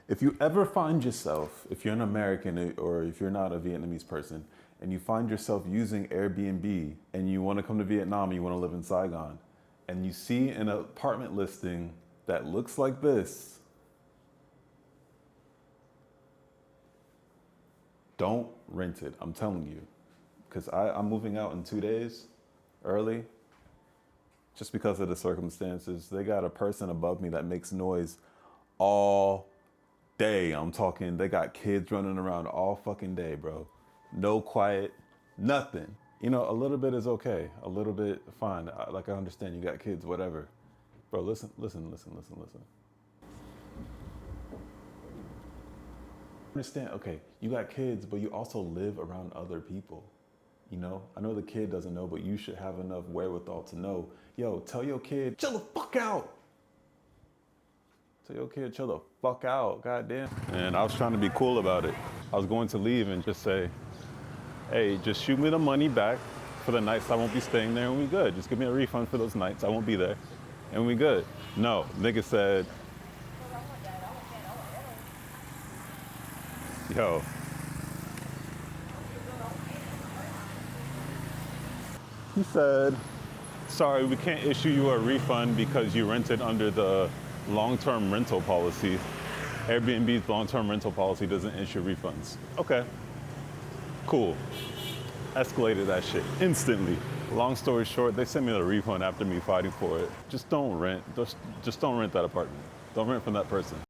If you ever find yourself, if you're an American or if you're not a Vietnamese person, and you find yourself using Airbnb and you want to come to Vietnam, you want to live in Saigon, and you see an apartment listing that looks like this, don't rent it. I'm telling you, because I'm moving out in 2 days early, just because of the circumstances. They got a person above me that makes noise all day. I'm talking, they got kids running around all fucking day, bro. No quiet, nothing. You know, a little bit is okay. A little bit, fine. Like, I understand you got kids, whatever. Bro, listen. Understand, okay, you got kids, but you also live around other people. You know, I know the kid doesn't know, but you should have enough wherewithal to know, yo, tell your kid, chill the fuck out. Tell your kid, chill the fuck out, goddamn. And I was trying to be cool about it. I was going to leave and just say, hey, just shoot me the money back for the nights I won't be staying there and we good. Just give me a refund for those nights I won't be there and we good. No, nigga said, yo, he said, sorry, we can't issue you a refund because you rented under the long-term rental policy. Airbnb's long-term rental policy doesn't issue refunds. Okay, cool. Escalated that shit instantly. Long story short, they sent me the refund after me fighting for it. Just don't rent. Just don't rent that apartment. Don't rent from that person.